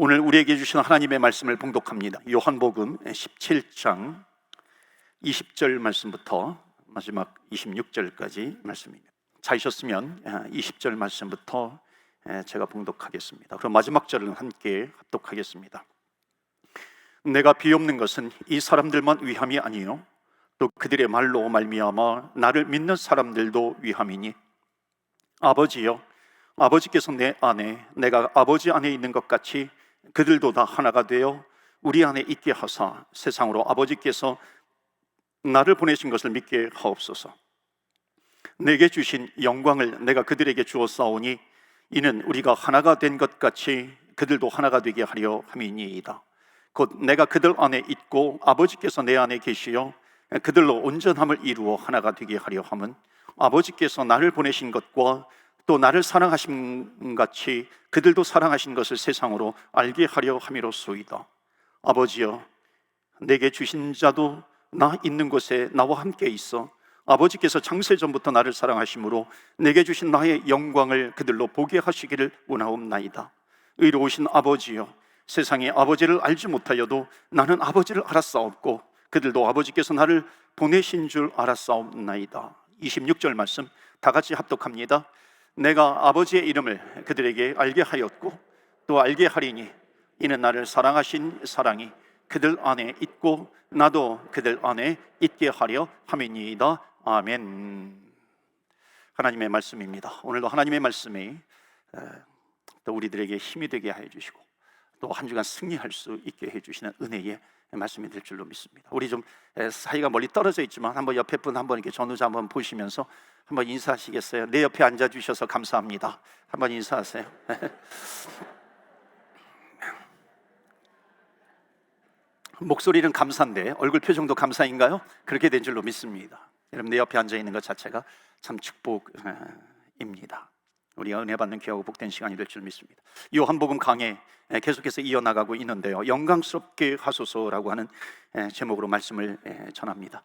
오늘 우리에게 주신 하나님의 말씀을 봉독합니다. 요한복음 17장 20절 말씀부터 마지막 26절까지 말씀입니다. 찾으셨으면 20절 말씀부터 제가 봉독하겠습니다. 그럼 마지막 절은 함께 합독하겠습니다. 내가 비옵는 것은 이 사람들만 위함이 아니요 또 그들의 말로 말미암아 나를 믿는 사람들도 위함이니, 아버지여, 아버지께서 내 안에 내가 아버지 안에 있는 것 같이 그들도 다 하나가 되어 우리 안에 있게 하사 세상으로 아버지께서 나를 보내신 것을 믿게 하옵소서. 내게 주신 영광을 내가 그들에게 주었사오니 이는 우리가 하나가 된 것 같이 그들도 하나가 되게 하려 함이니이다. 곧 내가 그들 안에 있고 아버지께서 내 안에 계시어 그들로 온전함을 이루어 하나가 되게 하려 함은 아버지께서 나를 보내신 것과 또 나를 사랑하신 같이 그들도 사랑하신 것을 세상으로 알게 하려 함이로소이다. 아버지여, 내게 주신 자도 나 있는 곳에 나와 함께 있어 아버지께서 창세전부터 나를 사랑하심으로 내게 주신 나의 영광을 그들로 보게 하시기를 원하옵나이다. 의로우신 아버지여, 세상에 아버지를 알지 못하여도 나는 아버지를 알았사옵고 그들도 아버지께서 나를 보내신 줄 알았사옵나이다. 26절 말씀 다 같이 합독합니다. 내가 아버지의 이름을 그들에게 알게 하였고 또 알게 하리니 이는 나를 사랑하신 사랑이 그들 안에 있고 나도 그들 안에 있게 하려 함이니이다. 아멘. 하나님의 말씀입니다. 오늘도 하나님의 말씀이 또 우리들에게 힘이 되게 해 주시고 또 한 주간 승리할 수 있게 해 주시는 은혜의 말씀이 될 줄로 믿습니다. 우리 좀 사이가 멀리 떨어져 있지만 한번 옆에 분 한번 이렇게 전후자 한번 보시면서 한번 인사하시겠어요? 내 옆에 앉아 주셔서 감사합니다. 한번 인사하세요. 목소리는 감사인데 얼굴 표정도 감사인가요? 그렇게 된 줄로 믿습니다. 여러분, 내 옆에 앉아 있는 것 자체가 참 축복입니다. 우리가 은혜 받는 귀하고 복된 시간이 될 줄 믿습니다. 요한복음 강해 계속해서 이어나가고 있는데요, 영광스럽게 하소서라고 하는 제목으로 말씀을 전합니다.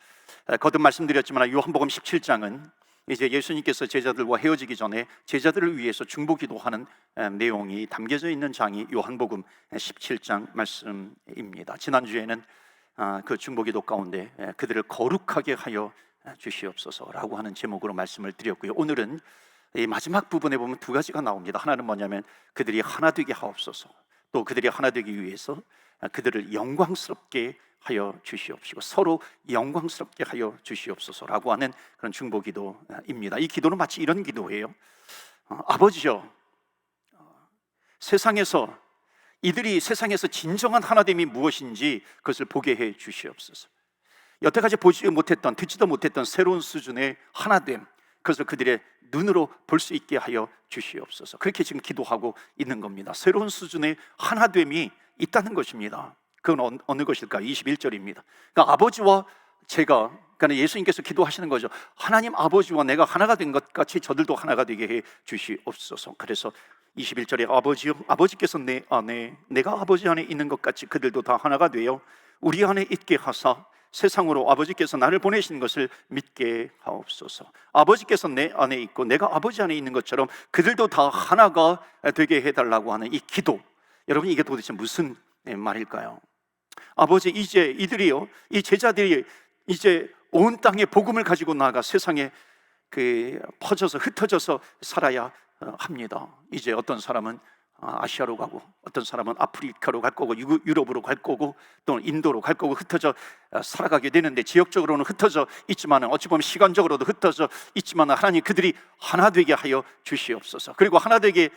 거듭 말씀드렸지만 요한복음 17장은 이제 예수님께서 제자들과 헤어지기 전에 제자들을 위해서 중보기도하는 내용이 담겨져 있는 장이 요한복음 17장 말씀입니다. 지난주에는 그 중보기도 가운데 그들을 거룩하게 하여 주시옵소서라고 하는 제목으로 말씀을 드렸고요, 오늘은 이 마지막 부분에 보면 두 가지가 나옵니다. 하나는 뭐냐면 그들이 하나 되게 하옵소서, 또 그들이 하나 되기 위해서 그들을 영광스럽게 하여 주시옵시고 서로 영광스럽게 하여 주시옵소서라고 하는 그런 중보기도입니다. 이 기도는 마치 이런 기도예요. 아버지여, 이들이 세상에서 진정한 하나됨이 무엇인지 그것을 보게 해 주시옵소서. 여태까지 보지 못했던, 듣지도 못했던 새로운 수준의 하나됨, 그것을 그들의 눈으로 볼 수 있게 하여 주시옵소서. 그렇게 지금 기도하고 있는 겁니다. 새로운 수준의 하나됨이 있다는 것입니다. 그건 어느 것일까요? 21절입니다. 그러니까 아버지와 제가, 그러니까 예수님께서 기도하시는 거죠. 하나님 아버지와 내가 하나가 된 것 같이 저들도 하나가 되게 해 주시옵소서. 그래서 21절에 아버지요, 아버지께서 내 안에 내가 아버지 안에 있는 것 같이 그들도 다 하나가 되어 우리 안에 있게 하사 세상으로 아버지께서 나를 보내신 것을 믿게 하옵소서. 아버지께서 내 안에 있고 내가 아버지 안에 있는 것처럼 그들도 다 하나가 되게 해달라고 하는 이 기도, 여러분, 이게 도대체 무슨 말일까요? 아버지, 이제 이들이요, 이 제자들이 이제 온 땅에 복음을 가지고 나아가 세상에 퍼져서 흩어져서 살아야 합니다. 이제 어떤 사람은 아시아로 가고 어떤 사람은 아프리카로 갈 거고 유럽으로 갈 거고 또 인도로 갈 거고 흩어져 살아가게 되는데, 지역적으로는 흩어져 있지만 어찌 보면 시간적으로도 흩어져 있지만 하나님, 그들이 하나 되게 하여 주시옵소서. 그리고 하나 되게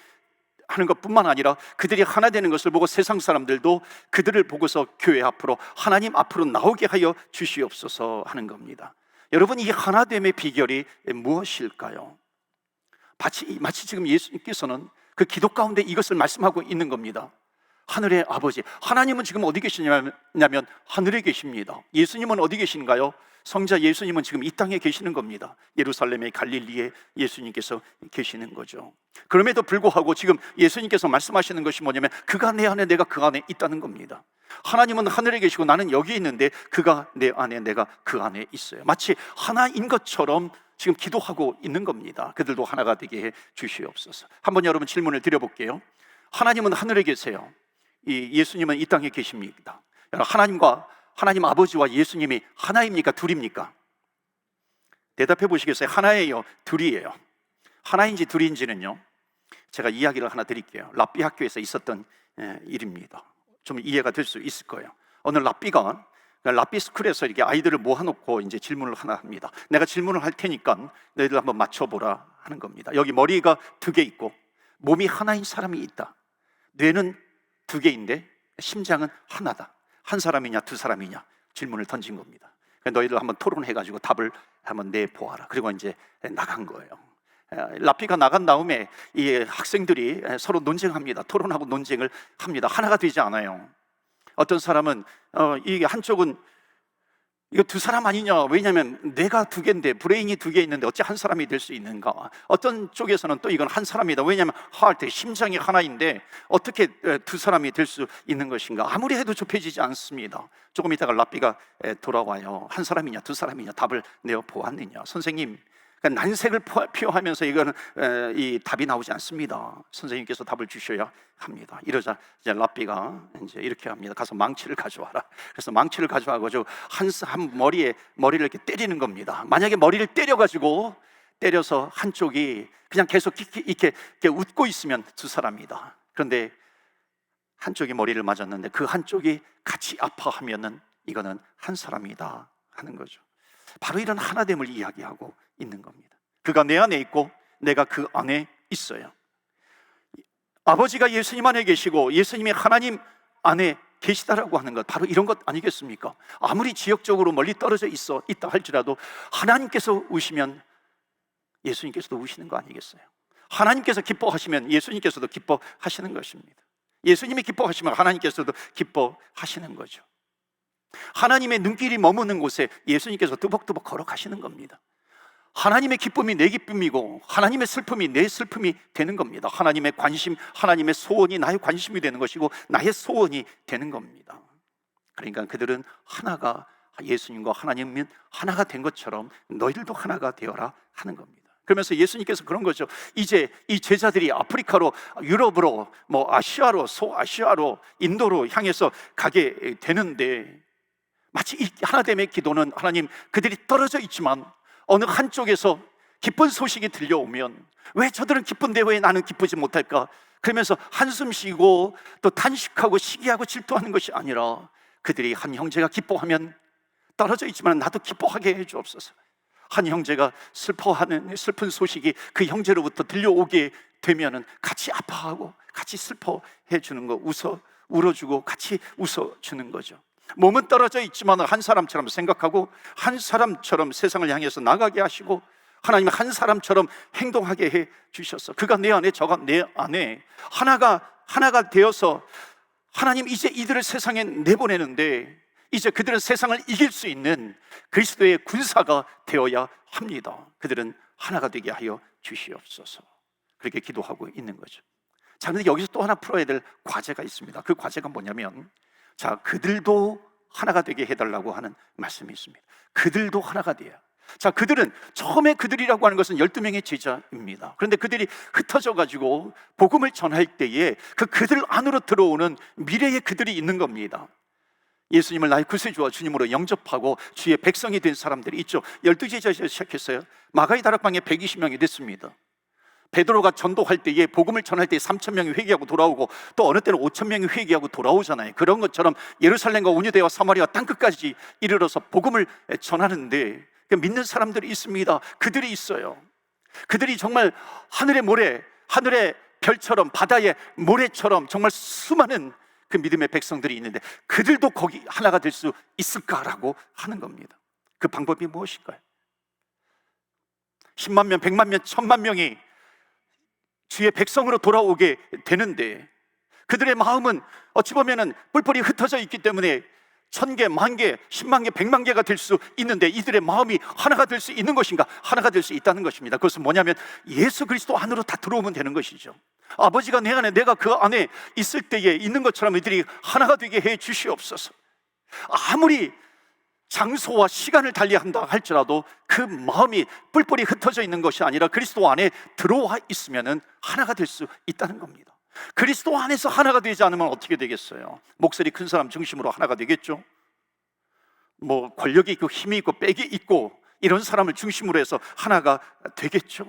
하는 것뿐만 아니라 그들이 하나 되는 것을 보고 세상 사람들도 그들을 보고서 교회 앞으로, 하나님 앞으로 나오게 하여 주시옵소서 하는 겁니다. 여러분, 이 하나됨의 비결이 무엇일까요? 마치 지금 예수님께서는 그 기도 가운데 이것을 말씀하고 있는 겁니다. 하늘의 아버지, 하나님은 지금 어디 계시냐면 하늘에 계십니다. 예수님은 어디 계신가요? 성자 예수님은 지금 이 땅에 계시는 겁니다. 예루살렘의 갈릴리에 예수님께서 계시는 거죠. 그럼에도 불구하고 지금 예수님께서 말씀하시는 것이 뭐냐면 그가 내 안에 내가 그 안에 있다는 겁니다. 하나님은 하늘에 계시고 나는 여기 있는데 그가 내 안에 내가 그 안에 있어요. 마치 하나인 것처럼 지금 기도하고 있는 겁니다. 그들도 하나가 되게 해 주시옵소서. 한번 여러분 질문을 드려볼게요. 하나님은 하늘에 계세요. 예수님은 이 땅에 계십니다. 하나님 아버지와 예수님이 하나입니까? 둘입니까? 대답해 보시겠어요? 하나예요? 둘이에요? 하나인지 둘인지는요, 제가 이야기를 하나 드릴게요. 랍비 학교에서 있었던 일입니다. 좀 이해가 될 수 있을 거예요. 오늘 랍비가 랍비 스쿨에서 이렇게 아이들을 모아놓고 이제 질문을 하나 합니다. 내가 질문을 할 테니까 너희들 한번 맞춰보라 하는 겁니다. 여기 머리가 2개 있고 몸이 하나인 사람이 있다. 뇌는 2개인데 심장은 하나다. 한 사람이냐 두 사람이냐 질문을 던진 겁니다. 너희들 한번 토론해가지고 답을 한번 내보아라. 그리고 이제 나간 거예요. 랍비가 나간 다음에 이 학생들이 서로 논쟁합니다. 토론하고 논쟁을 합니다. 하나가 되지 않아요. 어떤 사람은 이게 한쪽은 이거 두 사람 아니냐, 왜냐하면 뇌가 2개인데 브레인이 2개 있는데 어찌 한 사람이 될 수 있는가. 어떤 쪽에서는 또 이건 한 사람이다, 왜냐하면 하트, 심장이 하나인데 어떻게 두 사람이 될 수 있는 것인가. 아무리 해도 좁혀지지 않습니다. 조금 있다가 랍비가 돌아와요. 한 사람이냐 두 사람이냐 답을 내어 보았느냐. 선생님, 난색을 표하면서 이거는 이 답이 나오지 않습니다. 선생님께서 답을 주셔야 합니다. 이러자 이제 랍비가 이제 이렇게 합니다. 가서 망치를 가져와라. 그래서 망치를 가져와가지고 한 머리를 이렇게 때리는 겁니다. 만약에 머리를 때려서 한쪽이 그냥 계속 이렇게 웃고 있으면 두 사람이다. 그런데 한쪽이 머리를 맞았는데 그 한쪽이 같이 아파하면은 이거는 한 사람이다 하는 거죠. 바로 이런 하나됨을 이야기하고 있는 겁니다. 그가 내 안에 있고 내가 그 안에 있어요. 아버지가 예수님 안에 계시고 예수님이 하나님 안에 계시다라고 하는 것, 바로 이런 것 아니겠습니까? 아무리 지역적으로 멀리 떨어져 있다 할지라도 하나님께서 우시면 예수님께서도 우시는 거 아니겠어요? 하나님께서 기뻐하시면 예수님께서도 기뻐하시는 것입니다. 예수님이 기뻐하시면 하나님께서도 기뻐하시는 거죠. 하나님의 눈길이 머무는 곳에 예수님께서 두벅두벅 걸어가시는 겁니다. 하나님의 기쁨이 내 기쁨이고 하나님의 슬픔이 내 슬픔이 되는 겁니다. 하나님의 관심, 하나님의 소원이 나의 관심이 되는 것이고 나의 소원이 되는 겁니다. 그러니까 그들은 하나가, 예수님과 하나님은 하나가 된 것처럼 너희들도 하나가 되어라 하는 겁니다. 그러면서 예수님께서 그런 거죠. 이제 이 제자들이 아프리카로, 유럽으로, 아시아로, 소아시아로, 인도로 향해서 가게 되는데, 마치 이 하나됨의 기도는 하나님, 그들이 떨어져 있지만 어느 한쪽에서 기쁜 소식이 들려오면 왜 저들은 기쁜데 왜 나는 기쁘지 못할까? 그러면서 한숨 쉬고 또 탄식하고 시기하고 질투하는 것이 아니라 그들이 한 형제가 기뻐하면 떨어져 있지만 나도 기뻐하게 해주옵소서. 한 형제가 슬퍼하는 슬픈 소식이 그 형제로부터 들려오게 되면은 같이 아파하고 같이 슬퍼해 주는 거, 울어주고 같이 웃어주는 거죠. 몸은 떨어져 있지만 한 사람처럼 생각하고 한 사람처럼 세상을 향해서 나가게 하시고 하나님은 한 사람처럼 행동하게 해 주셔서 그가 내 안에 저가 내 안에 하나가 되어서 하나님 이제 이들을 세상에 내보내는데 이제 그들은 세상을 이길 수 있는 그리스도의 군사가 되어야 합니다. 그들은 하나가 되게 하여 주시옵소서. 그렇게 기도하고 있는 거죠. 자, 그런데 여기서 또 하나 풀어야 될 과제가 있습니다. 그 과제가 뭐냐면, 자, 그들도 하나가 되게 해달라고 하는 말씀이 있습니다. 그들도 하나가 돼야. 자, 그들은 처음에 그들이라고 하는 것은 12명의 제자입니다. 그런데 그들이 흩어져 가지고 복음을 전할 때에 그들 안으로 들어오는 미래의 그들이 있는 겁니다. 예수님을 나의 구세주와 주님으로 영접하고 주의 백성이 된 사람들이 있죠. 12제자에서 시작했어요. 마가의 다락방에 120명이 됐습니다. 베드로가 전도할 때에, 복음을 전할 때에 3,000명이 회개하고 돌아오고 또 어느 때는 5,000명이 회개하고 돌아오잖아요. 그런 것처럼 예루살렘과 온유대와 사마리아 땅끝까지 이르러서 복음을 전하는데 믿는 사람들이 있습니다. 그들이 있어요. 그들이 정말 하늘의 모래, 하늘의 별처럼, 바다의 모래처럼 정말 수많은 그 믿음의 백성들이 있는데 그들도 거기 하나가 될 수 있을까라고 하는 겁니다. 그 방법이 무엇일까요? 10만 명, 100만 명, 1000만 명이 주의 백성으로 돌아오게 되는데 그들의 마음은 어찌 보면은 뿔뿔이 흩어져 있기 때문에 1000개, 10,000개, 10만 개, 100만 개가 될 수 있는데 이들의 마음이 하나가 될 수 있는 것인가? 하나가 될 수 있다는 것입니다. 그것은 뭐냐면 예수 그리스도 안으로 다 들어오면 되는 것이죠. 아버지가 내 안에, 내가 그 안에 있을 때에 있는 것처럼 이들이 하나가 되게 해 주시옵소서. 아무리 장소와 시간을 달리한다 할지라도 그 마음이 뿔뿔이 흩어져 있는 것이 아니라 그리스도 안에 들어와 있으면 하나가 될 수 있다는 겁니다. 그리스도 안에서 하나가 되지 않으면 어떻게 되겠어요? 목소리 큰 사람 중심으로 하나가 되겠죠? 뭐 권력이 있고 힘이 있고 빽이 있고 이런 사람을 중심으로 해서 하나가 되겠죠?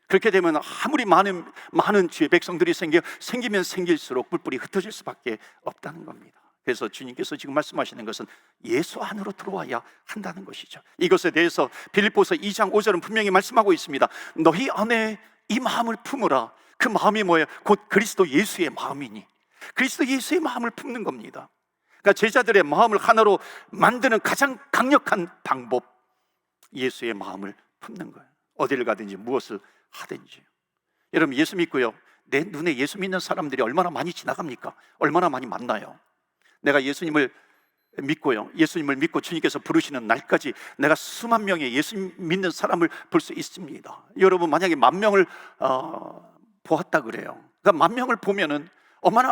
그렇게 되면 아무리 많은 주의 백성들이 생기면 생길수록 뿔뿔이 흩어질 수밖에 없다는 겁니다. 그래서 주님께서 지금 말씀하시는 것은 예수 안으로 들어와야 한다는 것이죠. 이것에 대해서 빌립보서 2장 5절은 분명히 말씀하고 있습니다. 너희 안에 이 마음을 품으라. 그 마음이 뭐예요? 곧 그리스도 예수의 마음이니. 그리스도 예수의 마음을 품는 겁니다. 그러니까 제자들의 마음을 하나로 만드는 가장 강력한 방법, 예수의 마음을 품는 거예요. 어디를 가든지 무엇을 하든지. 여러분, 예수 믿고요, 내 눈에 예수 믿는 사람들이 얼마나 많이 지나갑니까? 얼마나 많이 만나요? 내가 예수님을 믿고요, 예수님을 믿고 주님께서 부르시는 날까지 내가 수만 명의 예수 믿는 사람을 볼 수 있습니다. 여러분, 만약에 10,000명을 보았다 그래요. 그러니까 10,000명을 보면은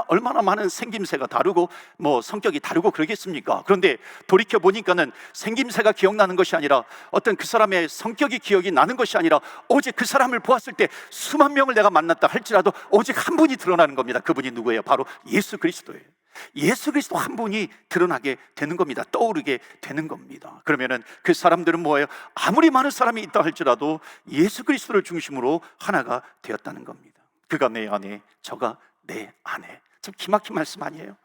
얼마나 많은 생김새가 다르고 뭐 성격이 다르고 그러겠습니까? 그런데 돌이켜 보니까는 생김새가 기억나는 것이 아니라, 어떤 그 사람의 성격이 기억이 나는 것이 아니라, 오직 그 사람을 보았을 때 수만 명을 내가 만났다 할지라도 오직 한 분이 드러나는 겁니다. 그분이 누구예요? 바로 예수 그리스도예요. 예수 그리스도 한 분이 드러나게 되는 겁니다. 떠오르게 되는 겁니다. 그러면은 그 사람들은 뭐예요? 아무리 많은 사람이 있다 할지라도 예수 그리스도를 중심으로 하나가 되었다는 겁니다. 그가 내 안에, 저가 내 안에. 참 기막힌 말씀 아니에요?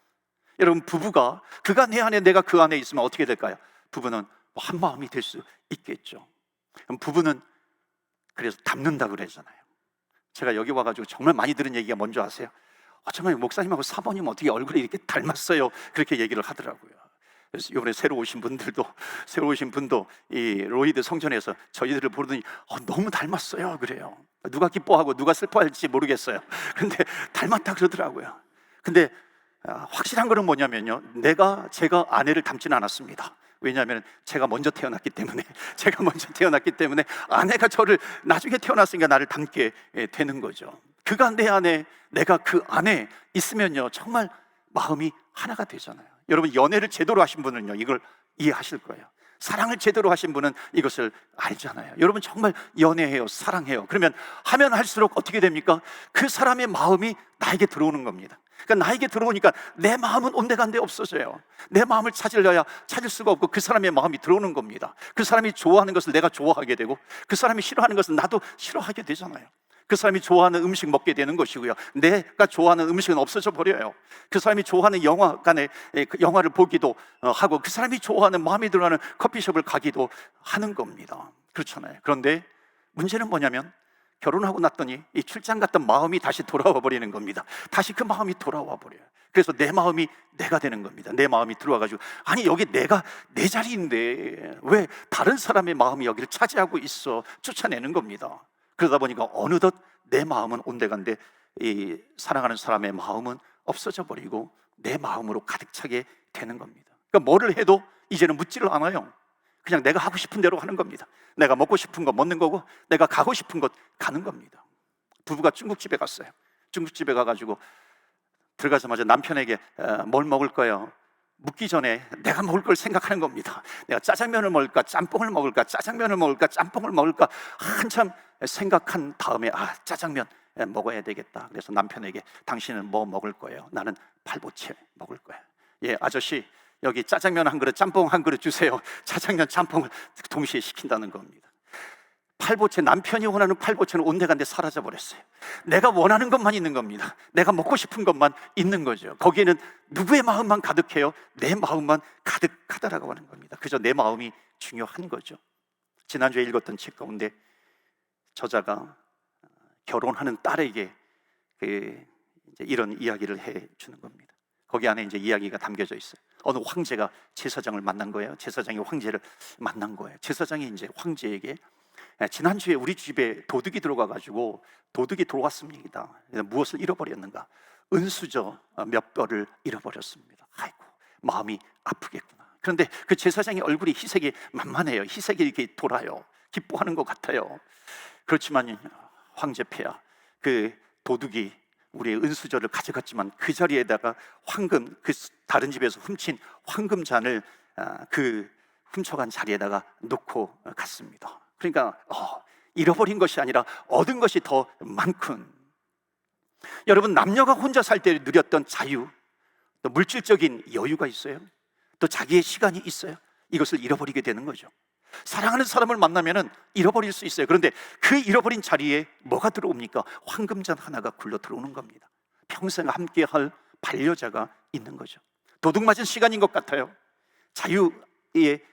여러분, 부부가 그가 내 안에, 내가 그 안에 있으면 어떻게 될까요? 부부는 한 마음이 될 수 있겠죠. 부부는 그래서 닮는다 그러잖아요. 제가 여기 와가지고 정말 많이 들은 얘기가 뭔지 아세요? 정말 목사님하고 사모님 어떻게 얼굴이 이렇게 닮았어요? 그렇게 얘기를 하더라고요. 그래서 이번에 새로 오신 분도 이 로이드 성전에서 저희들을 보더니 너무 닮았어요 그래요. 누가 기뻐하고 누가 슬퍼할지 모르겠어요. 근데 닮았다 그러더라고요. 근데 확실한 거는 뭐냐면요, 제가 아내를 닮지는 않았습니다. 왜냐하면 제가 먼저 태어났기 때문에 아내가 저를 나중에 태어났으니까 나를 닮게 되는 거죠. 그가 내 안에, 내가 그 안에 있으면요, 정말 마음이 하나가 되잖아요. 여러분, 연애를 제대로 하신 분은요, 이걸 이해하실 거예요. 사랑을 제대로 하신 분은 이것을 알잖아요. 여러분, 정말 연애해요, 사랑해요. 그러면 하면 할수록 어떻게 됩니까? 그 사람의 마음이 나에게 들어오는 겁니다. 그러니까 나에게 들어오니까 내 마음은 온데간데 없어져요. 내 마음을 찾으려야 찾을 수가 없고 그 사람의 마음이 들어오는 겁니다. 그 사람이 좋아하는 것을 내가 좋아하게 되고, 그 사람이 싫어하는 것을 나도 싫어하게 되잖아요. 그 사람이 좋아하는 음식 먹게 되는 것이고요, 내가 좋아하는 음식은 없어져 버려요. 그 사람이 좋아하는 영화관에 영화를 보기도 하고, 그 사람이 좋아하는, 마음에 들어가는 커피숍을 가기도 하는 겁니다. 그렇잖아요. 그런데 문제는 뭐냐면, 결혼하고 났더니 이 출장 갔던 마음이 다시 돌아와 버리는 겁니다. 다시 그 마음이 돌아와 버려요. 그래서 내 마음이 내가 되는 겁니다. 내 마음이 들어와가지고, 아니 여기 내가 내 자리인데 왜 다른 사람의 마음이 여기를 차지하고 있어? 쫓아내는 겁니다. 그러다 보니까 어느덧 내 마음은 온데간데 이 사랑하는 사람의 마음은 없어져 버리고 내 마음으로 가득 차게 되는 겁니다. 그러니까 뭐를 해도 이제는 묻지를 않아요. 그냥 내가 하고 싶은 대로 하는 겁니다. 내가 먹고 싶은 거 먹는 거고, 내가 가고 싶은 곳 가는 겁니다. 부부가 중국집에 갔어요. 중국집에 가가지고 들어가자마자 남편에게 뭘 먹을 거예요? 묻기 전에 내가 먹을 걸 생각하는 겁니다. 내가 짜장면을 먹을까, 짬뽕을 먹을까, 짜장면을 먹을까, 짬뽕을 먹을까, 한참 생각한 다음에 짜장면 먹어야 되겠다. 그래서 남편에게, 당신은 뭐 먹을 거예요? 나는 팔보채 먹을 거예요. 예, 아저씨 여기 짜장면 한 그릇, 짬뽕 한 그릇 주세요. 짜장면, 짬뽕을 동시에 시킨다는 겁니다. 팔보채, 남편이 원하는 팔보채는 온데간데 사라져 버렸어요. 내가 원하는 것만 있는 겁니다. 내가 먹고 싶은 것만 있는 거죠. 거기에는 누구의 마음만 가득해요? 내 마음만 가득하다라고 하는 겁니다. 그저 내 마음이 중요한 거죠. 지난주에 읽었던 책 가운데 저자가 결혼하는 딸에게 이제 이런 이야기를 해 주는 겁니다. 거기 안에 이제 이야기가 담겨져 있어요. 어느 황제가 제사장을 만난 거예요. 제사장이 황제를 만난 거예요. 제사장이 이제 황제에게, 지난주에 우리 집에 도둑이 들어가가지고 도둑이 들어왔습니다. 무엇을 잃어버렸는가? 은수저 몇 벌을 잃어버렸습니다. 아이고, 마음이 아프겠구나. 그런데 그 제사장의 얼굴이 희색이 만만해요. 희색이 이렇게 돌아요. 기뻐하는 것 같아요. 그렇지만 황제폐하, 그 도둑이 우리의 은수저를 가져갔지만 그 자리에다가 황금, 그 다른 집에서 훔친 황금잔을 그 훔쳐간 자리에다가 놓고 갔습니다. 그러니까 잃어버린 것이 아니라 얻은 것이 더 많군. 여러분, 남녀가 혼자 살 때 누렸던 자유, 또 물질적인 여유가 있어요. 또 자기의 시간이 있어요. 이것을 잃어버리게 되는 거죠. 사랑하는 사람을 만나면 잃어버릴 수 있어요. 그런데 그 잃어버린 자리에 뭐가 들어옵니까? 황금잔 하나가 굴러 들어오는 겁니다. 평생 함께할 반려자가 있는 거죠. 도둑맞은 시간인 것 같아요. 자유의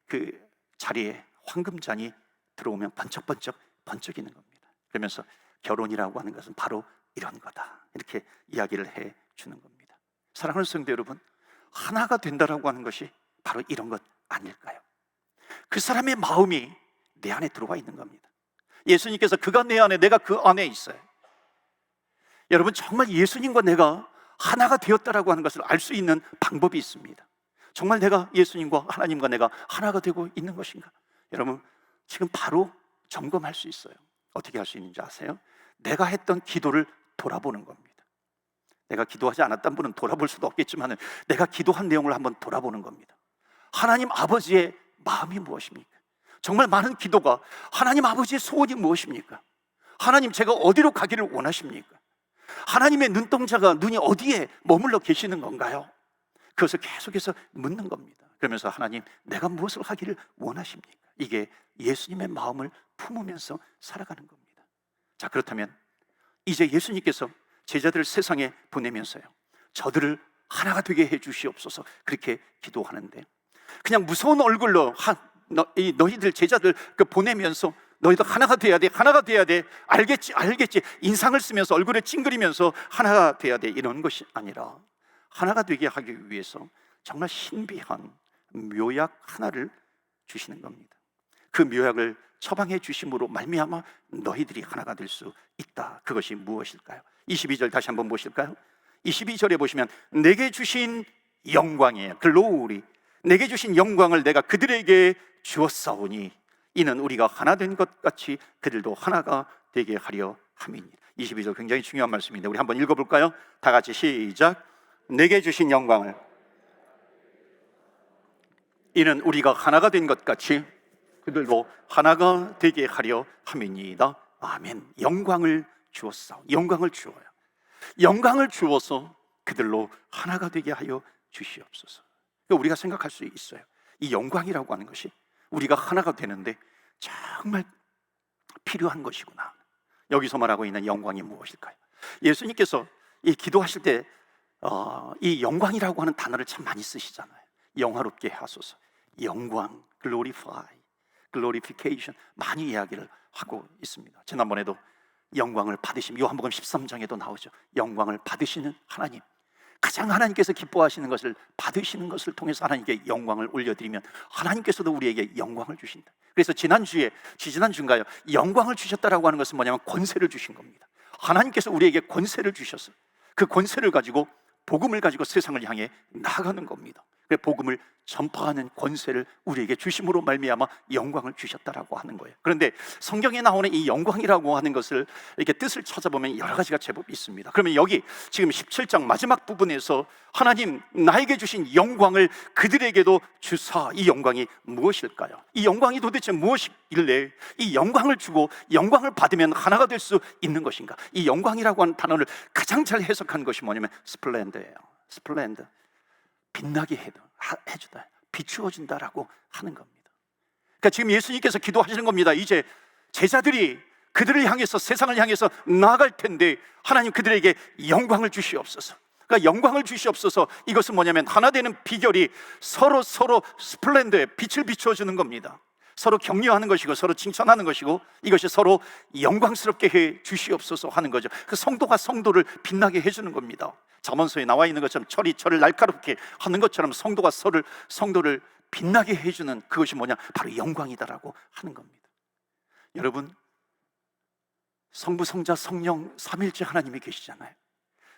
그 자리에 황금잔이 들어오면 번쩍번쩍 번쩍이는 겁니다. 그러면서 결혼이라고 하는 것은 바로 이런 거다, 이렇게 이야기를 해 주는 겁니다. 사랑하는 성도 여러분, 하나가 된다라고 하는 것이 바로 이런 것 아닐까요? 그 사람의 마음이 내 안에 들어와 있는 겁니다. 예수님께서 그가 내 안에, 내가 그 안에 있어요. 여러분, 정말 예수님과 내가 하나가 되었다라고 하는 것을 알 수 있는 방법이 있습니다. 정말 내가 예수님과 하나님과 내가 하나가 되고 있는 것인가? 여러분, 지금 바로 점검할 수 있어요. 어떻게 할 수 있는지 아세요? 내가 했던 기도를 돌아보는 겁니다. 내가 기도하지 않았던 분은 돌아볼 수도 없겠지만 내가 기도한 내용을 한번 돌아보는 겁니다. 하나님 아버지의 마음이 무엇입니까? 정말 많은 기도가 하나님 아버지의 소원이 무엇입니까? 하나님, 제가 어디로 가기를 원하십니까? 하나님의 눈동자가, 눈이 어디에 머물러 계시는 건가요? 그것을 계속해서 묻는 겁니다. 그러면서 하나님, 내가 무엇을 하기를 원하십니까? 이게 예수님의 마음을 품으면서 살아가는 겁니다. 자, 그렇다면 이제 예수님께서 제자들을 세상에 보내면서요, 저들을 하나가 되게 해 주시옵소서, 그렇게 기도하는데, 그냥 무서운 얼굴로 너희들 제자들 보내면서 너희도 하나가 돼야 돼, 하나가 돼야 돼, 알겠지, 알겠지, 인상을 쓰면서 얼굴에 찡그리면서 하나가 돼야 돼, 이런 것이 아니라 하나가 되게 하기 위해서 정말 신비한 묘약 하나를 주시는 겁니다. 그 묘약을 처방해 주심으로 말미암아 너희들이 하나가 될 수 있다. 그것이 무엇일까요? 22절 다시 한번 보실까요? 22절에 보시면 내게 주신 영광이에요. 글로리. 내게 주신 영광을 내가 그들에게 주었사오니 이는 우리가 하나 된 것 같이 그들도 하나가 되게 하려 함이니. 22절 굉장히 중요한 말씀인데 우리 한번 읽어볼까요? 다 같이 시작. 내게 주신 영광을 이는 우리가 하나가 된 것 같이 그들도 하나가 되게 하려 함이니이다. 아멘. 영광을 주었사오. 영광을 주어요. 영광을 주어서 그들로 하나가 되게 하여 주시옵소서. 우리가 생각할 수 있어요. 이 영광이라고 하는 것이 우리가 하나가 되는데 정말 필요한 것이구나. 여기서 말하고 있는 영광이 무엇일까요? 예수님께서 이 기도하실 때 이 영광이라고 하는 단어를 참 많이 쓰시잖아요. 영화롭게 하소서, 영광, glorify, glorification, 많이 이야기를 하고 있습니다. 지난번에도 영광을 받으심, 요한복음 13장에도 나오죠. 영광을 받으시는 하나님, 가장 하나님께서 기뻐하시는 것을 받으시는 것을 통해서 하나님께 영광을 올려드리면 하나님께서도 우리에게 영광을 주신다. 그래서 지난주인가요? 영광을 주셨다라고 하는 것은 뭐냐면 권세를 주신 겁니다. 하나님께서 우리에게 권세를 주셔서 그 권세를 가지고, 복음을 가지고 세상을 향해 나아가는 겁니다. 그 복음을 전파하는 권세를 우리에게 주심으로 말미암아 영광을 주셨다라고 하는 거예요. 그런데 성경에 나오는 이 영광이라고 하는 것을 이렇게 뜻을 찾아보면 여러 가지가 제법 있습니다. 그러면 여기 지금 17장 마지막 부분에서 하나님 나에게 주신 영광을 그들에게도 주사, 이 영광이 무엇일까요? 이 영광이 도대체 무엇이길래 이 영광을 주고 영광을 받으면 하나가 될 수 있는 것인가? 이 영광이라고 하는 단어를 가장 잘 해석한 것이 뭐냐면 스플렌더예요. 스플렌더, 빛나게 해주다, 비추어준다라고 하는 겁니다. 그러니까 지금 예수님께서 기도하시는 겁니다. 이제 제자들이 그들을 향해서, 세상을 향해서 나아갈 텐데 하나님 그들에게 영광을 주시옵소서. 그러니까 영광을 주시옵소서. 이것은 뭐냐면 하나 되는 비결이 서로 스플렌더에 빛을 비추어주는 겁니다. 서로 격려하는 것이고 서로 칭찬하는 것이고, 이것이 서로 영광스럽게 해 주시옵소서 하는 거죠. 그 성도가 성도를 빛나게 해주는 겁니다. 잠언서에 나와 있는 것처럼 철이 철을 날카롭게 하는 것처럼 성도가 성도를 빛나게 해주는 그것이 뭐냐? 바로 영광이다라고 하는 겁니다. 여러분, 성부, 성자, 성령 삼일째 하나님이 계시잖아요.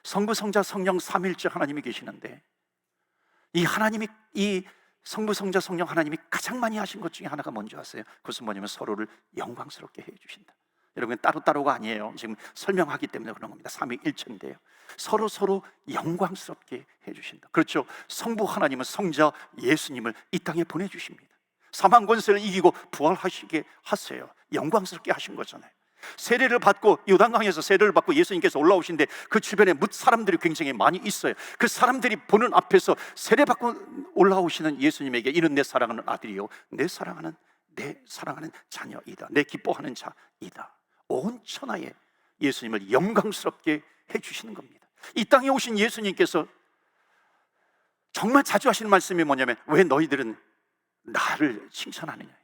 성부, 성자, 성령 삼일째 하나님이 계시는데 이 하나님이, 이 성부, 성자, 성령 하나님이 가장 많이 하신 것 중에 하나가 뭔지 아세요? 그것은 뭐냐면 서로를 영광스럽게 해주신다. 여러분, 따로따로가 아니에요. 지금 설명하기 때문에 그런 겁니다. 삼위일체인데요, 서로 영광스럽게 해주신다. 그렇죠. 성부 하나님은 성자 예수님을 이 땅에 보내주십니다. 사망 권세를 이기고 부활하시게 하세요. 영광스럽게 하신 거잖아요. 세례를 받고 요단강에서 세례를 받고 예수님께서 올라오신데 그 주변에 사람들이 굉장히 많이 있어요. 그 사람들이 보는 앞에서 세례 받고 올라오시는 예수님에게 이는 내 사랑하는 아들이요 내 사랑하는 자녀이다, 내 기뻐하는 자이다. 온 천하에 예수님을 영광스럽게 해주시는 겁니다. 이 땅에 오신 예수님께서 정말 자주 하시는 말씀이 뭐냐면, 왜 너희들은 나를 칭찬하느냐,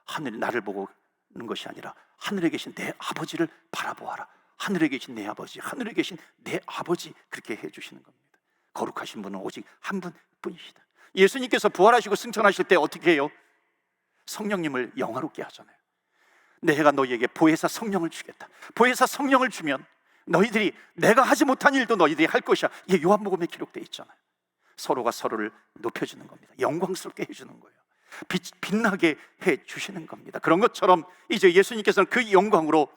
하늘이 나를 보고 는 것이 아니라 하늘에 계신 내 아버지를 바라보아라. 하늘에 계신 내 아버지, 하늘에 계신 내 아버지, 그렇게 해주시는 겁니다. 거룩하신 분은 오직 한 분뿐이시다. 예수님께서 부활하시고 승천하실 때 어떻게 해요? 성령님을 영화롭게 하잖아요. 내가 너희에게 보혜사 성령을 주겠다. 보혜사 성령을 주면 너희들이 내가 하지 못한 일도 너희들이 할 것이야. 이게 요한복음에 기록되어 있잖아요. 서로가 서로를 높여주는 겁니다. 영광스럽게 해주는 거예요. 빛나게 해주시는 겁니다. 그런 것처럼 이제 예수님께서는 그 영광으로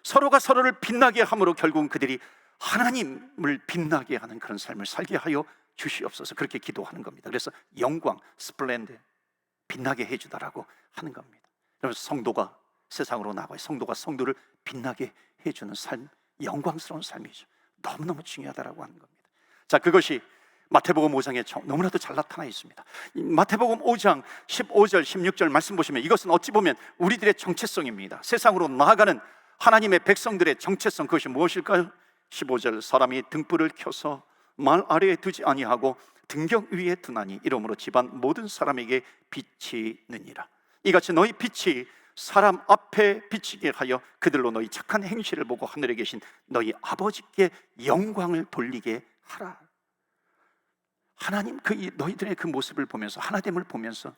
서로가 서로를 빛나게 함으로 결국은 그들이 하나님을 빛나게 하는 그런 삶을 살게 하여 주시옵소서, 그렇게 기도하는 겁니다. 그래서 영광, 스플렌드, 빛나게 해주다라고 하는 겁니다. 그래서 성도가 세상으로 나가요. 성도가 성도를 빛나게 해주는 삶, 영광스러운 삶이죠. 너무너무 중요하다라고 하는 겁니다. 자, 그것이 마태복음 5장에 너무나도 잘 나타나 있습니다. 마태복음 5장 15절 16절 말씀 보시면 이것은 어찌 보면 우리들의 정체성입니다. 세상으로 나아가는 하나님의 백성들의 정체성, 그것이 무엇일까요? 15절, 사람이 등불을 켜서 말 아래에 두지 아니하고 등경 위에 두나니 이러므로 집안 모든 사람에게 빛이 느니라. 이같이 너희 빛이 사람 앞에 비치게 하여 그들로 너희 착한 행실을 보고 하늘에 계신 너희 아버지께 영광을 돌리게 하라. 하나님, 너희들의 그 모습을 보면서, 하나됨을 보면서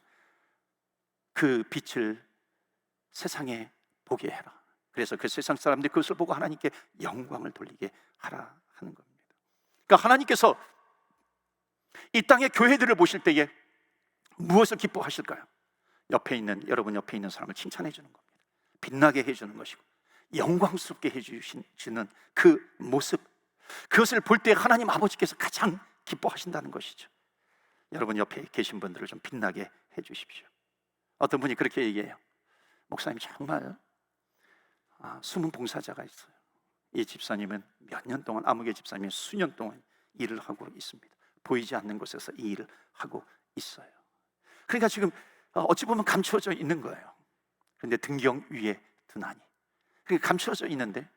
그 빛을 세상에 보게 해라. 그래서 그 세상 사람들이 그것을 보고 하나님께 영광을 돌리게 하라 하는 겁니다. 그러니까 하나님께서 이 땅의 교회들을 보실 때에 무엇을 기뻐하실까요? 여러분 옆에 있는 사람을 칭찬해 주는 겁니다. 빛나게 해주는 것이고 영광스럽게 해주시는 그 모습, 그것을 볼 때 하나님 아버지께서 가장 기뻐하신다는 것이죠. 여러분 옆에 계신 분들을 좀 빛나게 해주십시오. 어떤 분이 그렇게 얘기해요. 목사님, 정말 숨은 봉사자가 있어요. 이 집사님은 몇 년 동안, 아무개 집사님은 수년 동안 일을 하고 있습니다. 보이지 않는 곳에서 이 일을 하고 있어요. 그러니까 지금 어찌 보면 감추어져 있는 거예요. 그런데 등경 위에 두나니, 그러니까 감추어져 있는데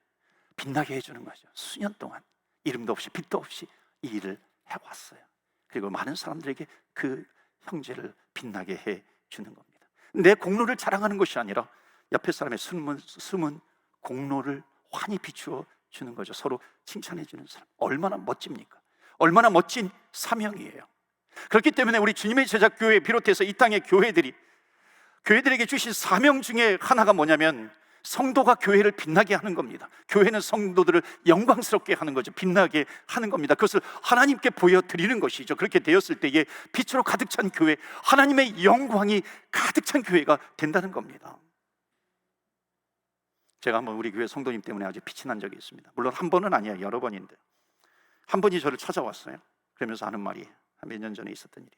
빛나게 해주는 거죠. 수년 동안 이름도 없이 빛도 없이 이 일을 해왔어요. 그리고 많은 사람들에게 그 형제를 빛나게 해주는 겁니다. 내 공로를 자랑하는 것이 아니라 옆에 사람의 숨은 공로를 환히 비추어 주는 거죠. 서로 칭찬해 주는 사람, 얼마나 멋집니까? 얼마나 멋진 사명이에요. 그렇기 때문에 우리 주님의 제자 교회 비롯해서 이 땅의 교회들에게 주신 사명 중에 하나가 뭐냐면 성도가 교회를 빛나게 하는 겁니다. 교회는 성도들을 영광스럽게 하는 거죠. 빛나게 하는 겁니다. 그것을 하나님께 보여드리는 것이죠. 그렇게 되었을 때에 빛으로 가득 찬 교회, 하나님의 영광이 가득 찬 교회가 된다는 겁니다. 제가 한번 우리 교회 성도님 때문에 아주 빛이 난 적이 있습니다. 물론 한 번은 아니에요. 여러 번인데 한 번이 저를 찾아왔어요. 그러면서 하는 말이 몇 년 전에 있었던 일인데,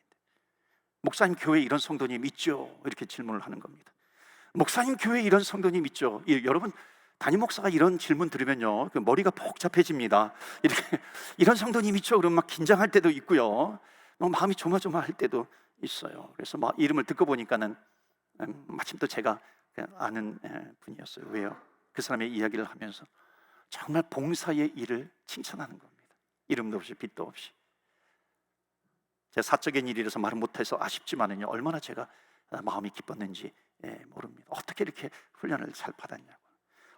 목사님 교회에 이런 성도님 있죠? 이렇게 질문을 하는 겁니다. 목사님 교회에 이런 성도님 있죠? 여러분, 담임 목사가 이런 질문 들으면요, 그 머리가 복잡해집니다. 이런 성도님 있죠? 그러면 막 긴장할 때도 있고요, 막 마음이 조마조마할 때도 있어요. 그래서 막 이름을 듣고 보니까는 마침 또 제가 아는 분이었어요. 왜요? 그 사람의 이야기를 하면서 정말 봉사의 일을 칭찬하는 겁니다. 이름도 없이 빛도 없이. 제 사적인 일이라서 말을 못해서 아쉽지만은요, 얼마나 제가 마음이 기뻤는지 모릅니다. 어떻게 이렇게 훈련을 잘 받았냐고.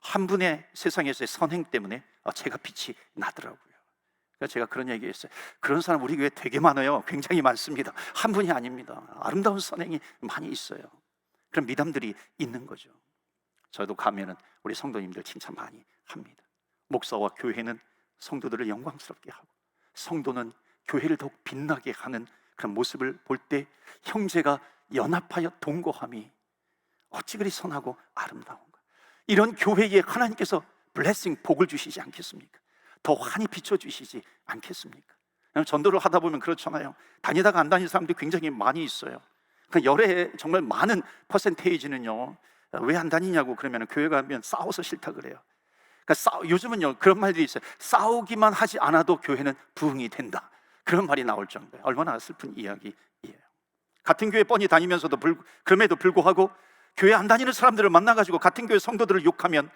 한 분의 세상에서의 선행 때문에 제가 빛이 나더라고요. 그러니까 제가 그런 얘기했어요. 그런 사람 우리 교회에 되게 많아요. 굉장히 많습니다. 한 분이 아닙니다. 아름다운 선행이 많이 있어요. 그런 미담들이 있는 거죠. 저도 가면은 우리 성도님들 칭찬 많이 합니다. 목사와 교회는 성도들을 영광스럽게 하고, 성도는 교회를 더욱 빛나게 하는 그런 모습을 볼 때 형제가 연합하여 동거함이 어찌 그리 선하고 아름다운가. 이런 교회에 하나님께서 블레싱, 복을 주시지 않겠습니까? 더 환히 비춰주시지 않겠습니까? 전도를 하다 보면 그렇잖아요. 다니다가 안 다니는 사람들이 굉장히 많이 있어요. 그 열에 정말 많은 퍼센테이지는요, 왜 안 다니냐고 그러면 교회 가면 싸워서 싫다 그래요. 그러니까 요즘은요 그런 말들이 있어요. 싸우기만 하지 않아도 교회는 부흥이 된다, 그런 말이 나올 정도예요. 얼마나 슬픈 이야기예요. 같은 교회 뻔히 다니면서도 그럼에도 불구하고 교회 안 다니는 사람들을 만나가지고 같은 교회 성도들을 욕하면,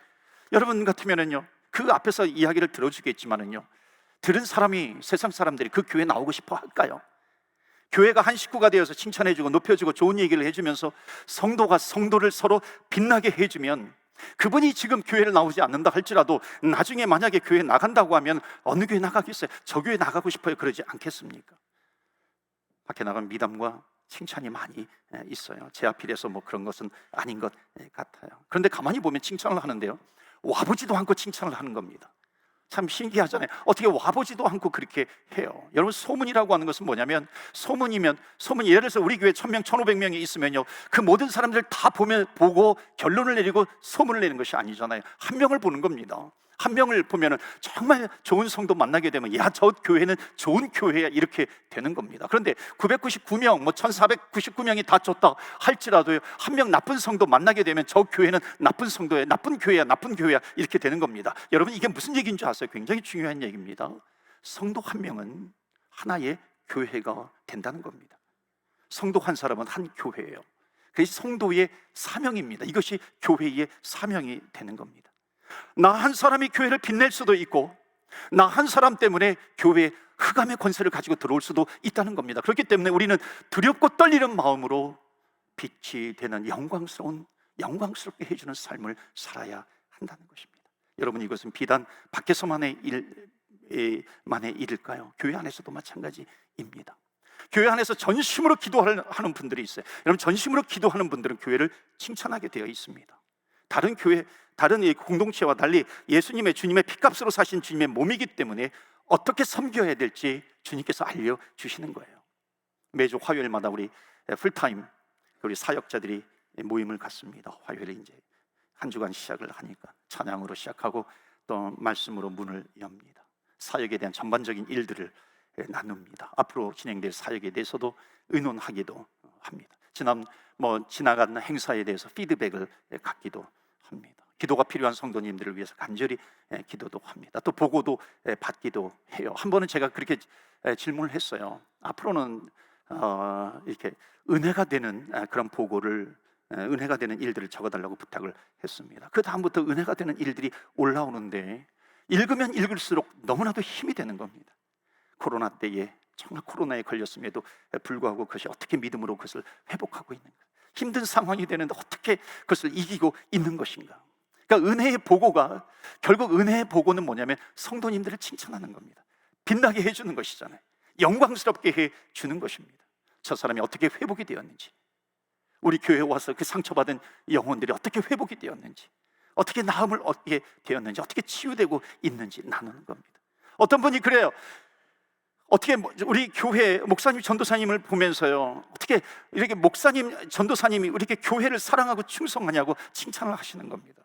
여러분 같으면은요 그 앞에서 이야기를 들어주겠지만은요, 들은 사람이, 세상 사람들이 그 교회 나오고 싶어 할까요? 교회가 한 식구가 되어서 칭찬해주고 높여주고 좋은 얘기를 해주면서 성도가 성도를 서로 빛나게 해주면, 그분이 지금 교회를 나오지 않는다 할지라도 나중에 만약에 교회 나간다고 하면 어느 교회 나가겠어요? 저 교회 나가고 싶어요, 그러지 않겠습니까? 밖에 나가면 미담과 칭찬이 많이 있어요. 제 앞이라서 뭐 그런 것은 아닌 것 같아요. 그런데 가만히 보면 칭찬을 하는데요, 와보지도 않고 칭찬을 하는 겁니다. 참 신기하잖아요. 어떻게 와보지도 않고 그렇게 해요? 여러분, 소문이라고 하는 것은 뭐냐면, 소문이 예를 들어서 우리 교회 1000명, 1500명이 있으면요, 그 모든 사람들 다 보고 결론을 내리고 소문을 내는 것이 아니잖아요. 한 명을 보는 겁니다. 한 명을 보면은 정말 좋은 성도 만나게 되면, 야, 저 교회는 좋은 교회야, 이렇게 되는 겁니다. 그런데 999명, 1499명이 다 좋다 할지라도요, 한 명 나쁜 성도 만나게 되면 저 교회는 나쁜 성도야, 나쁜 교회야, 나쁜 교회야, 이렇게 되는 겁니다. 여러분, 이게 무슨 얘기인 줄 아세요? 굉장히 중요한 얘기입니다. 성도 한 명은 하나의 교회가 된다는 겁니다. 성도 한 사람은 한 교회예요. 그것이 성도의 사명입니다. 이것이 교회의 사명이 되는 겁니다. 나 한 사람이 교회를 빛낼 수도 있고, 나 한 사람 때문에 교회에 흑암의 권세를 가지고 들어올 수도 있다는 겁니다. 그렇기 때문에 우리는 두렵고 떨리는 마음으로 빛이 되는 영광스럽게 해주는 삶을 살아야 한다는 것입니다. 여러분, 이것은 비단 밖에서만의 일일까요? 교회 안에서도 마찬가지입니다. 교회 안에서 전심으로 기도하는 분들이 있어요. 여러분, 전심으로 기도하는 분들은 교회를 칭찬하게 되어 있습니다. 다른 이 공동체와 달리 예수님의, 주님의 피값으로 사신 주님의 몸이기 때문에 어떻게 섬겨야 될지 주님께서 알려주시는 거예요. 매주 화요일마다 우리 풀타임, 우리 사역자들이 모임을 갖습니다. 화요일에 이제 한 주간 시작을 하니까 찬양으로 시작하고 또 말씀으로 문을 엽니다. 사역에 대한 전반적인 일들을 나눕니다. 앞으로 진행될 사역에 대해서도 의논하기도 합니다. 지나간 행사에 대해서 피드백을 갖기도 합니다. 기도가 필요한 성도님들을 위해서 간절히 기도도 합니다. 또 보고도 받기도 해요. 한 번은 제가 그렇게 질문을 했어요. 앞으로는 이렇게 은혜가 되는 그런 보고를, 은혜가 되는 일들을 적어달라고 부탁을 했습니다. 그 다음부터 은혜가 되는 일들이 올라오는데, 읽으면 읽을수록 너무나도 힘이 되는 겁니다. 코로나 때에 정말 코로나에 걸렸음에도 불구하고 그것이 어떻게 믿음으로 그것을 회복하고 있는가, 힘든 상황이 되는데 어떻게 그것을 이기고 있는 것인가. 그러니까 은혜의 보고가, 결국 은혜의 보고는 뭐냐면 성도님들을 칭찬하는 겁니다. 빛나게 해주는 것이잖아요. 영광스럽게 해주는 것입니다. 저 사람이 어떻게 회복이 되었는지, 우리 교회에 와서 그 상처받은 영혼들이 어떻게 회복이 되었는지, 어떻게 나음을 얻게 되었는지, 어떻게 치유되고 있는지 나누는 겁니다. 어떤 분이 그래요. 어떻게 우리 교회 목사님, 전도사님을 보면서요, 어떻게 이렇게 목사님, 전도사님이 이렇게 교회를 사랑하고 충성하냐고 칭찬을 하시는 겁니다.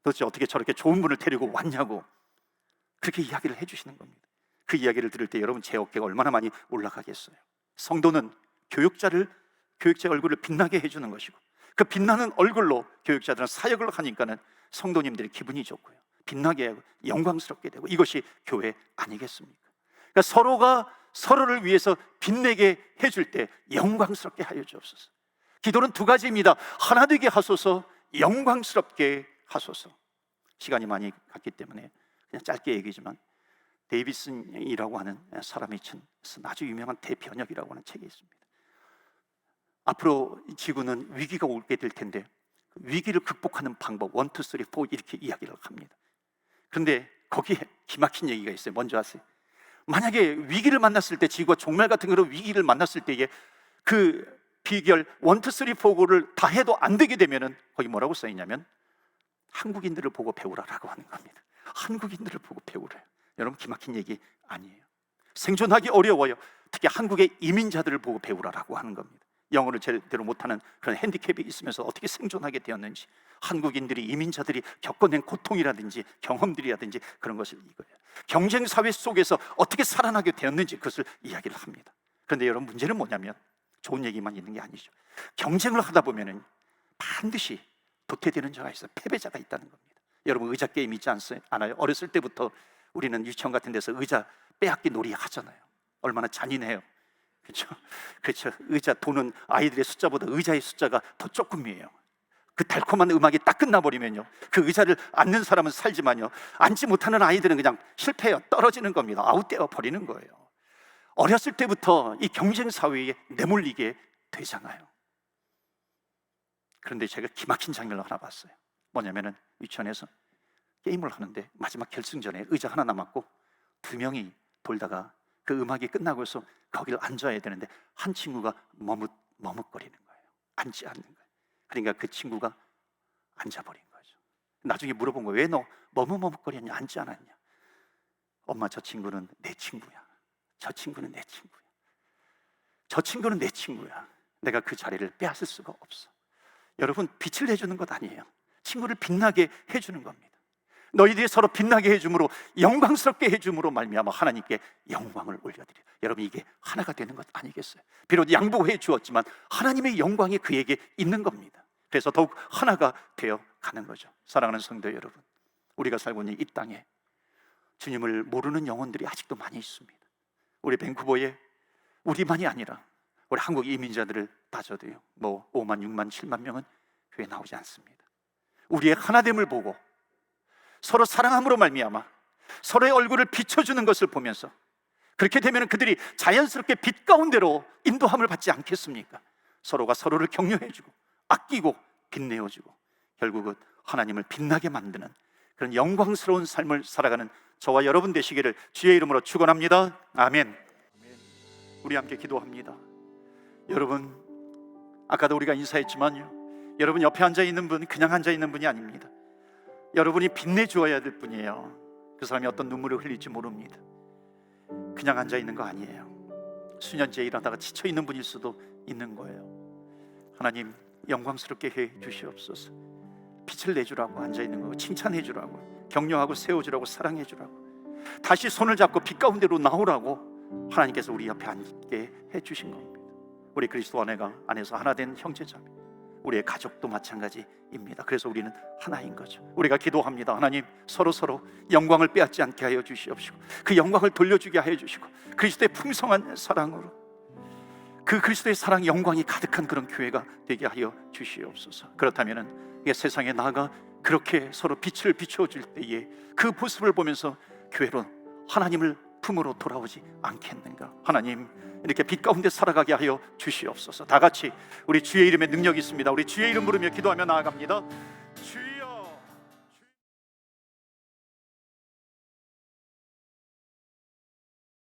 도대체 어떻게 저렇게 좋은 분을 데리고 왔냐고 그렇게 이야기를 해주시는 겁니다. 그 이야기를 들을 때 여러분, 제 어깨가 얼마나 많이 올라가겠어요. 성도는 교육자의 얼굴을 빛나게 해주는 것이고, 그 빛나는 얼굴로 교육자들은 사역을 하니까는 성도님들이 기분이 좋고요, 빛나게 하고 영광스럽게 되고, 이것이 교회 아니겠습니까? 그러니까 서로가 서로를 위해서 빛내게 해줄 때 영광스럽게 하여 주옵소서. 기도는 두 가지입니다. 하나 되게 하소서, 영광스럽게 하소서. 시간이 많이 갔기 때문에 그냥 짧게 얘기지만, 데이비슨이라고 하는 사람이 쓴 아주 유명한 대변혁이라고 하는 책이 있습니다. 앞으로 지구는 위기가 오게 될 텐데 위기를 극복하는 방법 1, 2, 3, 4 이렇게 이야기를 합니다. 그런데 거기에 기막힌 얘기가 있어요. 뭔지 아세요? 만약에 위기를 만났을 때, 지구가 종말 같은 그런 위기를 만났을 때에 그 비결 1, 2, 3, 4를 다 해도 안 되게 되면은 거기 뭐라고 써 있냐면 한국인들을 보고 배우라라고 하는 겁니다. 한국인들을 보고 배우래요. 여러분, 기막힌 얘기 아니에요. 생존하기 어려워요. 특히 한국의 이민자들을 보고 배우라라고 하는 겁니다. 영어를 제대로 못하는 그런 핸디캡이 있으면서 어떻게 생존하게 되었는지, 한국인들이, 이민자들이 겪어낸 고통이라든지 경험들이라든지 그런 것을 이거예요. 경쟁 사회 속에서 어떻게 살아나게 되었는지 그것을 이야기를 합니다. 그런데 여러분, 문제는 뭐냐면 좋은 얘기만 있는 게 아니죠. 경쟁을 하다 보면은 반드시 도태되는 자가 있어요. 패배자가 있다는 겁니다. 여러분 의자 게임 있지 않아요? 어렸을 때부터 우리는 유치원 같은 데서 의자 빼앗기 놀이 하잖아요. 얼마나 잔인해요. 그렇죠? 그렇죠. 의자 도는 아이들의 숫자보다 의자의 숫자가 더 조금이에요. 그 달콤한 음악이 딱 끝나버리면요, 그 의자를 앉는 사람은 살지만요, 앉지 못하는 아이들은 그냥 실패해요. 떨어지는 겁니다. 아웃되어 버리는 거예요. 어렸을 때부터 이 경쟁 사회에 내몰리게 되잖아요. 그런데 제가 기막힌 장면을 하나 봤어요. 뭐냐면은 유치원에서 게임을 하는데 마지막 결승전에 의자 하나 남았고 두 명이 돌다가 그 음악이 끝나고 해서 거기를 앉아야 되는데 한 친구가 머뭇거리는 거예요. 앉지 않는 거예요. 그러니까 그 친구가 앉아버린 거죠. 나중에 물어본 거예요. 왜 너 머뭇거렸냐, 앉지 않았냐? 엄마, 저 친구는 내 친구야. 저 친구는 내 친구야. 저 친구는 내 친구야. 내가 그 자리를 빼앗을 수가 없어. 여러분, 빛을 내주는 것 아니에요. 친구를 빛나게 해주는 겁니다. 너희들이 서로 빛나게 해줌으로, 영광스럽게 해줌으로 말미암아 하나님께 영광을 올려드려요. 여러분, 이게 하나가 되는 것 아니겠어요? 비록 양보해 주었지만 하나님의 영광이 그에게 있는 겁니다. 그래서 더욱 하나가 되어 가는 거죠. 사랑하는 성도 여러분, 우리가 살고 있는 이 땅에 주님을 모르는 영혼들이 아직도 많이 있습니다. 우리 밴쿠버에 우리만이 아니라 우리 한국 이민자들을 따져도요, 5만, 6만, 7만 명은 교회 나오지 않습니다. 우리의 하나됨을 보고 서로 사랑함으로 말미암아 서로의 얼굴을 비춰주는 것을 보면서, 그렇게 되면 그들이 자연스럽게 빛 가운데로 인도함을 받지 않겠습니까? 서로가 서로를 격려해주고 아끼고 빛내어주고 결국은 하나님을 빛나게 만드는 그런 영광스러운 삶을 살아가는 저와 여러분 되시기를 주의 이름으로 축원합니다. 아멘. 우리 함께 기도합니다. 여러분, 아까도 우리가 인사했지만요, 여러분 옆에 앉아있는 분 그냥 앉아있는 분이 아닙니다. 여러분이 빛내주어야 될 분이에요. 그 사람이 어떤 눈물을 흘릴지 모릅니다. 그냥 앉아있는 거 아니에요. 수년째 일하다가 지쳐있는 분일 수도 있는 거예요. 하나님, 영광스럽게 해 주시옵소서. 빛을 내주라고 앉아있는 거고, 칭찬해 주라고, 격려하고 세워주라고, 사랑해 주라고, 다시 손을 잡고 빛 가운데로 나오라고 하나님께서 우리 옆에 앉게 해 주신 겁니다. 우리 그리스도 안에서 하나 된 형제자매, 우리의 가족도 마찬가지입니다. 그래서 우리는 하나인 거죠. 우리가 기도합니다. 하나님, 서로 영광을 빼앗지 않게 하여 주시옵시고, 그 영광을 돌려주게 하여 주시고, 그리스도의 풍성한 사랑으로 그 그리스도의 사랑, 영광이 가득한 그런 교회가 되게 하여 주시옵소서. 그렇다면 이 세상에 나아가 그렇게 서로 빛을 비춰줄 때에 그 모습을 보면서 교회로, 하나님을 품으로 돌아오지 않겠는가? 하나님, 이렇게 빛 가운데 살아가게 하여 주시옵소서. 다 같이 우리 주의 이름에 능력이 있습니다. 우리 주의 이름 부르며 기도하며 나아갑니다.